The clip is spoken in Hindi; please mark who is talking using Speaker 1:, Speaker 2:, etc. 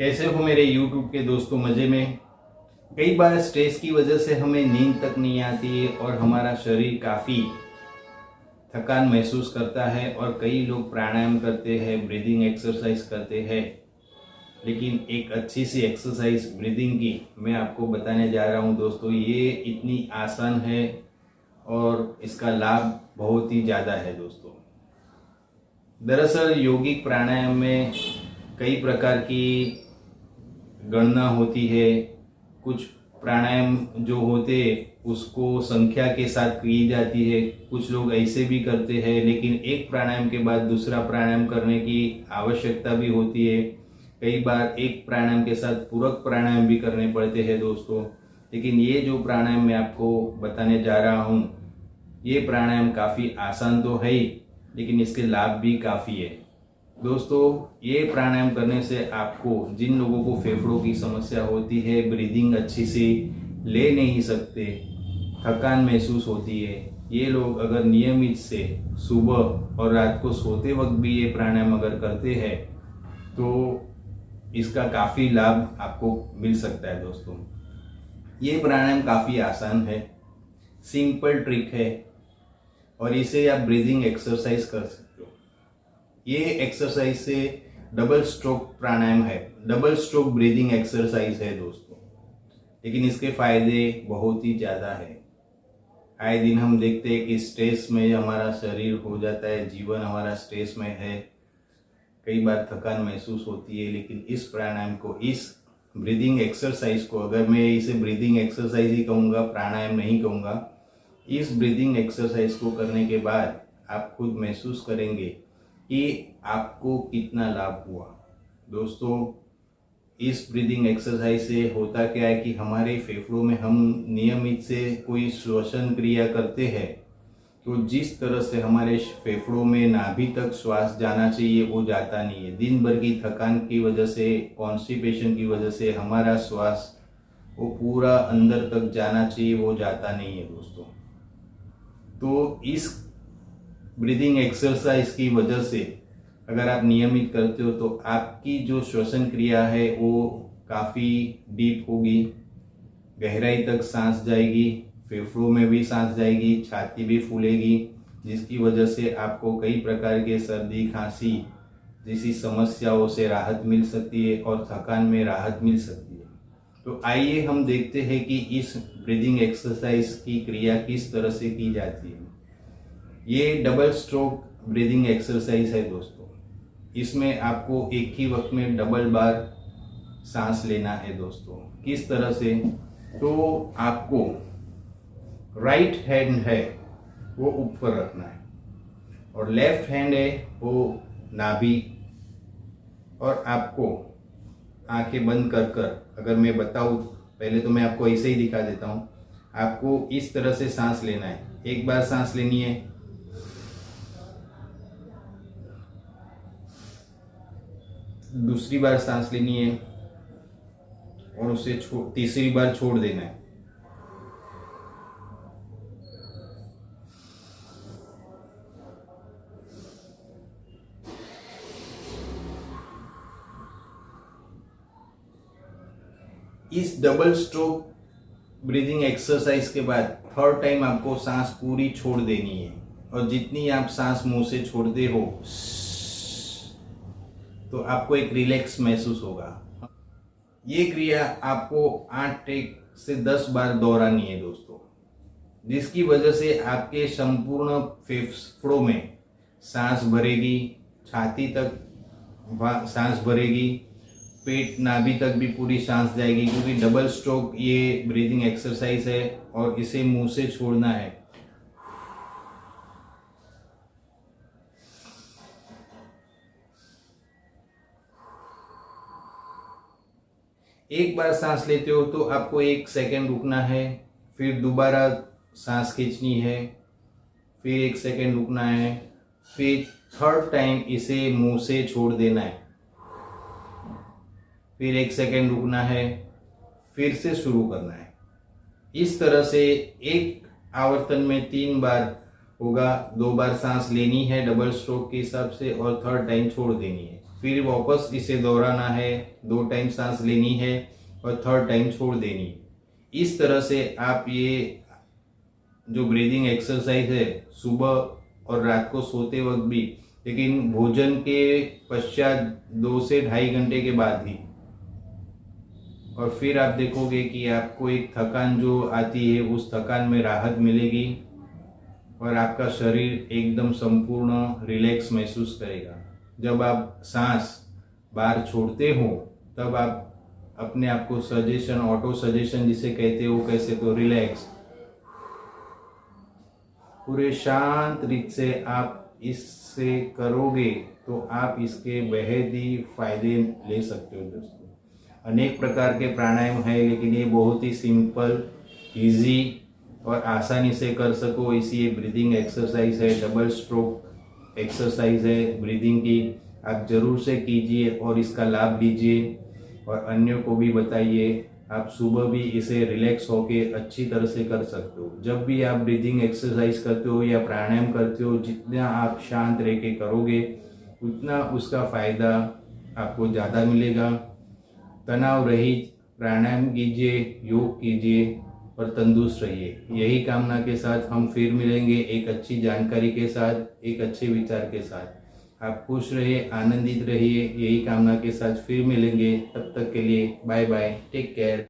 Speaker 1: कैसे हो मेरे YouTube के दोस्तों? मज़े में। कई बार स्ट्रेस की वजह से हमें नींद तक नहीं आती और हमारा शरीर काफ़ी थकान महसूस करता है और कई लोग प्राणायाम करते हैं, ब्रीदिंग एक्सरसाइज करते हैं। लेकिन एक अच्छी सी एक्सरसाइज ब्रीदिंग की मैं आपको बताने जा रहा हूँ दोस्तों। ये इतनी आसान है और इसका लाभ बहुत ही ज़्यादा है दोस्तों। दरअसल योगिक प्राणायाम में कई प्रकार की गणना होती है। कुछ प्राणायाम जो होते उसको संख्या के साथ की जाती है। कुछ लोग ऐसे भी करते हैं, लेकिन एक प्राणायाम के बाद दूसरा प्राणायाम करने की आवश्यकता भी होती है। कई बार एक प्राणायाम के साथ पूरक प्राणायाम भी करने पड़ते हैं दोस्तों। लेकिन ये जो प्राणायाम मैं आपको बताने जा रहा हूँ, ये प्राणायाम काफ़ी आसान तो है ही, लेकिन इसके लाभ भी काफ़ी है दोस्तों। ये प्राणायाम करने से आपको, जिन लोगों को फेफड़ों की समस्या होती है, ब्रीदिंग अच्छी से ले नहीं सकते, थकान महसूस होती है, ये लोग अगर नियमित से सुबह और रात को सोते वक्त भी ये प्राणायाम अगर करते हैं तो इसका काफ़ी लाभ आपको मिल सकता है दोस्तों। ये प्राणायाम काफ़ी आसान है, सिंपल ट्रिक है और इसे आप ब्रीदिंग एक्सरसाइज कर सकते हो। ये एक्सरसाइज से डबल स्ट्रोक प्राणायाम है, डबल स्ट्रोक ब्रीदिंग एक्सरसाइज है दोस्तों। लेकिन इसके फायदे बहुत ही ज़्यादा है। आए दिन हम देखते हैं कि स्ट्रेस में हमारा शरीर हो जाता है, जीवन हमारा स्ट्रेस में है, कई बार थकान महसूस होती है। लेकिन इस प्राणायाम को, इस ब्रीदिंग एक्सरसाइज को, अगर मैं इसे ब्रीदिंग एक्सरसाइज ही कहूँगा, प्राणायाम नहीं कहूँगा, इस ब्रीदिंग एक्सरसाइज को करने के बाद आप खुद महसूस करेंगे कि आपको कितना लाभ हुआ दोस्तों। इस ब्रीदिंग एक्सरसाइज से होता क्या है कि हमारे फेफड़ों में हम नियमित से कोई श्वसन क्रिया करते हैं तो जिस तरह से हमारे फेफड़ों में नाभि तक श्वास जाना चाहिए वो जाता नहीं है। दिन भर की थकान की वजह से, कॉन्स्टिपेशन की वजह से हमारा श्वास वो पूरा अंदर तक जाना चाहिए, वो जाता नहीं है दोस्तों। तो इस ब्रीदिंग एक्सरसाइज की वजह से अगर आप नियमित करते हो तो आपकी जो श्वसन क्रिया है वो काफ़ी डीप होगी, गहराई तक सांस जाएगी, फेफड़ों में भी सांस जाएगी, छाती भी फूलेगी, जिसकी वजह से आपको कई प्रकार के सर्दी, खांसी जैसी समस्याओं से राहत मिल सकती है और थकान में राहत मिल सकती है। तो आइए हम देखते हैं कि इस ब्रीदिंग एक्सरसाइज की क्रिया किस तरह से की जाती है। ये डबल स्ट्रोक ब्रीदिंग एक्सरसाइज है दोस्तों। इसमें आपको एक ही वक्त में डबल बार सांस लेना है दोस्तों। किस तरह से? तो आपको राइट हैंड है वो ऊपर रखना है और लेफ्ट हैंड है वो नाभि, और आपको आंखें बंद कर कर, अगर मैं बताऊँ, पहले तो मैं आपको ऐसे ही दिखा देता हूँ। आपको इस तरह से सांस लेना है। एक बार सांस लेनी है, दूसरी बार सांस लेनी है और उसे तीसरी बार छोड़ देना है। इस डबल स्ट्रोक ब्रीदिंग एक्सरसाइज के बाद थर्ड टाइम आपको सांस पूरी छोड़ देनी है और जितनी आप सांस मुंह से छोड़ते हो तो आपको एक रिलैक्स महसूस होगा। ये क्रिया आपको 8 टेक से 10 बार दोहरानी है दोस्तों, जिसकी वजह से आपके संपूर्ण फेफड़ों में सांस भरेगी, छाती तक सांस भरेगी, पेट, नाभि तक भी पूरी सांस जाएगी, क्योंकि डबल स्ट्रोक ये ब्रीदिंग एक्सरसाइज है और इसे मुंह से छोड़ना है। एक बार सांस लेते हो तो आपको 1 सेकेंड रुकना है, फिर दोबारा सांस खींचनी है, फिर 1 सेकेंड रुकना है, फिर थर्ड टाइम इसे मुंह से छोड़ देना है, फिर 1 सेकेंड रुकना है, फिर से शुरू करना है। इस तरह से एक आवर्तन में 3 बार होगा। 2 बार सांस लेनी है डबल स्ट्रोक के हिसाब से और थर्ड टाइम छोड़ देनी है। फिर वापस इसे दोहराना है, 2 टाइम सांस लेनी है और 3rd टाइम छोड़ देनी। इस तरह से आप ये जो ब्रीदिंग एक्सरसाइज है सुबह और रात को सोते वक्त भी, लेकिन भोजन के पश्चात 2 से 2.5 घंटे के बाद ही, और फिर आप देखोगे कि आपको एक थकान जो आती है उस थकान में राहत मिलेगी और आपका शरीर एकदम संपूर्ण रिलैक्स महसूस करेगा। जब आप सांस बाहर छोड़ते हो तब आप अपने आप को सजेशन, ऑटो सजेशन जिसे कहते हो, कैसे तो रिलैक्स, पूरे शांत रीत से आप इससे करोगे तो आप इसके बेहद ही फायदे ले सकते हो दोस्तों। अनेक प्रकार के प्राणायाम है, लेकिन ये बहुत ही सिंपल, इजी और आसानी से कर सको ऐसी ये ब्रीदिंग एक्सरसाइज है। डबल स्ट्रोक एक्सरसाइज है ब्रीदिंग की, आप जरूर से कीजिए और इसका लाभ लीजिए और अन्यों को भी बताइए। आप सुबह भी इसे रिलैक्स होके अच्छी तरह से कर सकते हो। जब भी आप ब्रीदिंग एक्सरसाइज करते हो या प्राणायाम करते हो, जितना आप शांत रह के करोगे उतना उसका फ़ायदा आपको ज़्यादा मिलेगा। तनाव रहित प्राणायाम कीजिए, योग कीजिए और तंदुरुस्त रहिए। यही कामना के साथ हम फिर मिलेंगे एक अच्छी जानकारी के साथ, एक अच्छे विचार के साथ। आप खुश रहिए, आनंदित रहिए, यही कामना के साथ फिर मिलेंगे। तब तक के लिए बाय बाय, टेक केयर।